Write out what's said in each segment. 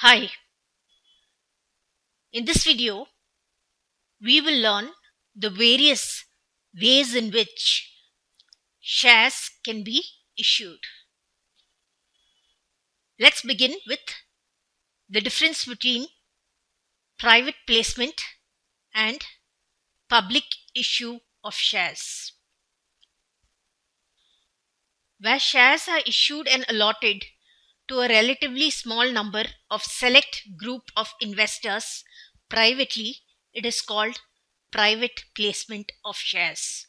Hi, in this video, we will learn the various ways in which shares can be issued. Let's begin with the difference between private placement and public issue of shares. Where shares are issued and allotted to a relatively small number of select group of investors privately, it is called private placement of shares.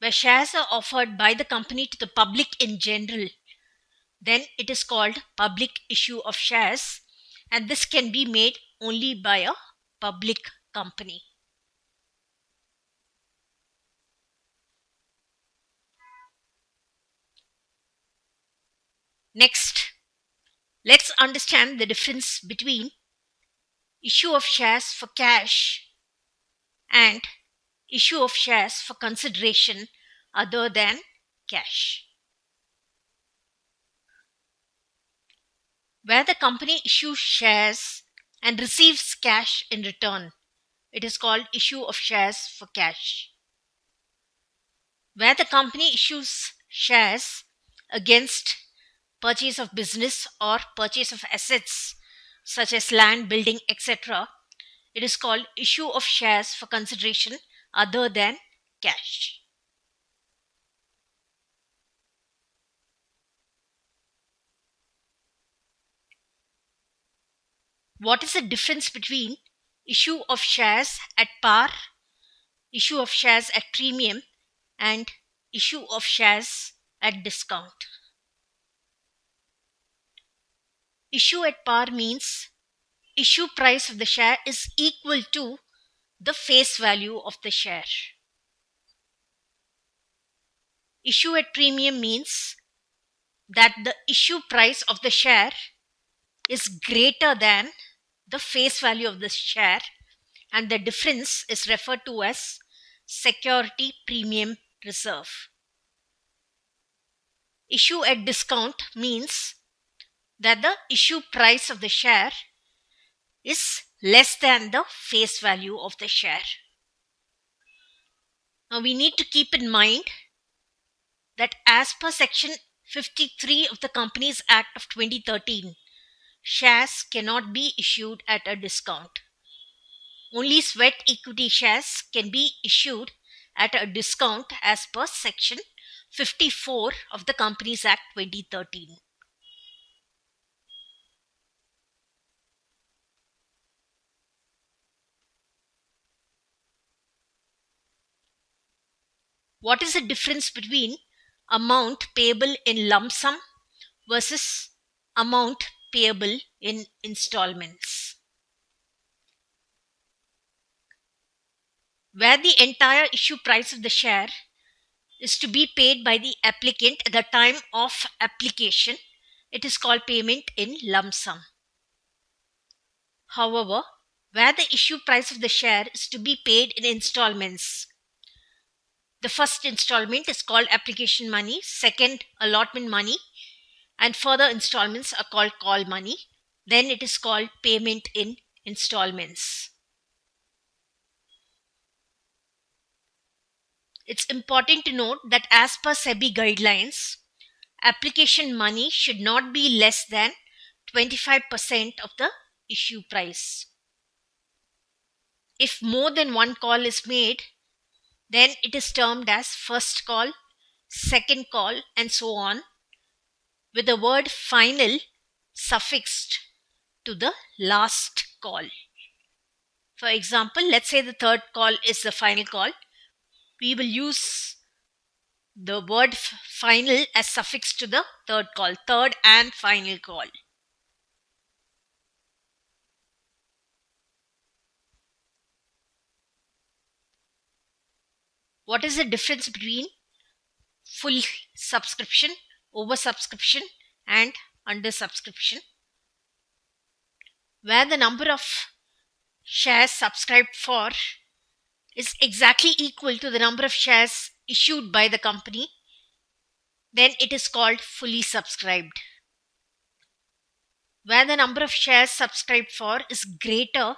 Where shares are offered by the company to the public in general, then it is called public issue of shares, and this can be made only by a public company. Next, let's understand the difference between issue of shares for cash and issue of shares for consideration other than cash. Where the company issues shares and receives cash in return, it is called issue of shares for cash. Where the company issues shares against purchase of business or purchase of assets such as land, building, etc., it is called issue of shares for consideration other than cash. What is the difference between issue of shares at par, issue of shares at premium, and issue of shares at discount? Issue at par means issue price of the share is equal to the face value of the share. Issue at premium means that the issue price of the share is greater than the face value of the share, and the difference is referred to as security premium reserve. Issue at discount means that the issue price of the share is less than the face value of the share. Now we need to keep in mind that as per section 53 of the Companies Act of 2013, shares cannot be issued at a discount. Only sweat equity shares can be issued at a discount as per section 54 of the Companies Act 2013. What is the difference between amount payable in lump sum versus amount payable in installments? Where the entire issue price of the share is to be paid by the applicant at the time of application, it is called payment in lump sum. However, where the issue price of the share is to be paid in installments, the first installment is called application money, second allotment money, and further installments are called call money. Then it is called payment in installments. It's important to note that as per SEBI guidelines, application money should not be less than 25% of the issue price. If more than one call is made, then it is termed as first call, second call, and so on, with the word final suffixed to the last call. For example, let's say the third call is the final call. We will use the word final as suffix to the third call, third and final call. What is the difference between full subscription, oversubscription, and undersubscription? Where the number of shares subscribed for is exactly equal to the number of shares issued by the company, then it is called fully subscribed. where the number of shares subscribed for is greater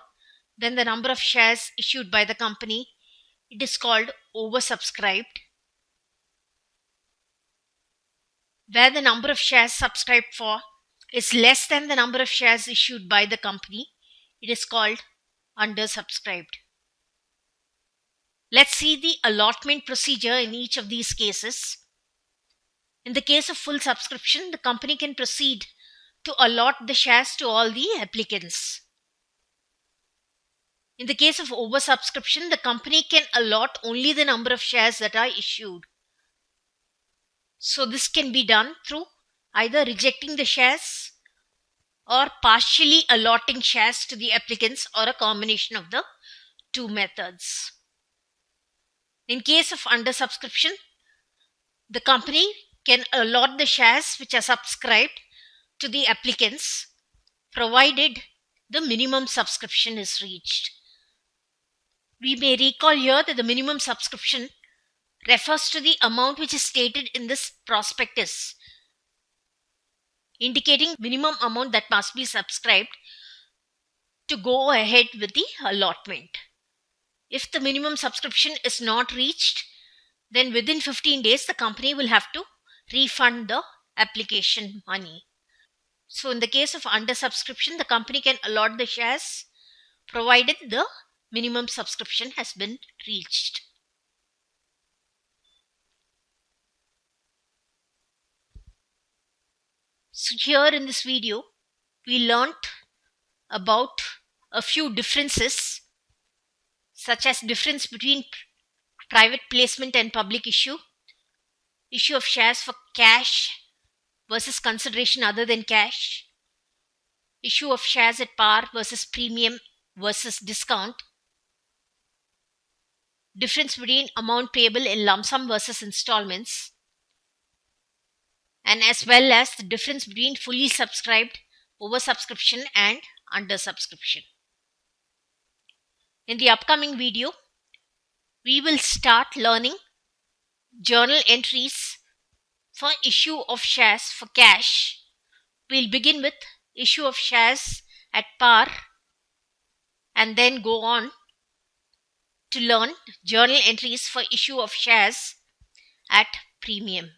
than the number of shares issued by the company, it is called oversubscribed. Where the number of shares subscribed for is less than the number of shares issued by the company, it is called undersubscribed. Let's see the allotment procedure in each of these cases. In the case of full subscription, the company can proceed to allot the shares to all the applicants. In the case of oversubscription, the company can allot only the number of shares that are issued. So this can be done through either rejecting the shares or partially allotting shares to the applicants, or a combination of the two methods. In case of undersubscription, the company can allot the shares which are subscribed to the applicants, provided the minimum subscription is reached. We may recall here that the minimum subscription refers to the amount which is stated in this prospectus, indicating minimum amount that must be subscribed to go ahead with the allotment. If the minimum subscription is not reached, then within 15 days the company will have to refund the application money. So in the case of undersubscription, the company can allot the shares provided the minimum subscription has been reached. So here in this video, we learnt about a few differences, such as difference between private placement and public issue of shares for cash versus consideration other than cash, issue of shares at par versus premium versus discount, difference between amount payable in lump sum versus installments, and as well as the difference between fully subscribed, oversubscription and undersubscription. In the upcoming video, we will start learning journal entries for issue of shares for cash. We'll begin with issue of shares at par and then go on to learn journal entries for issue of shares at premium.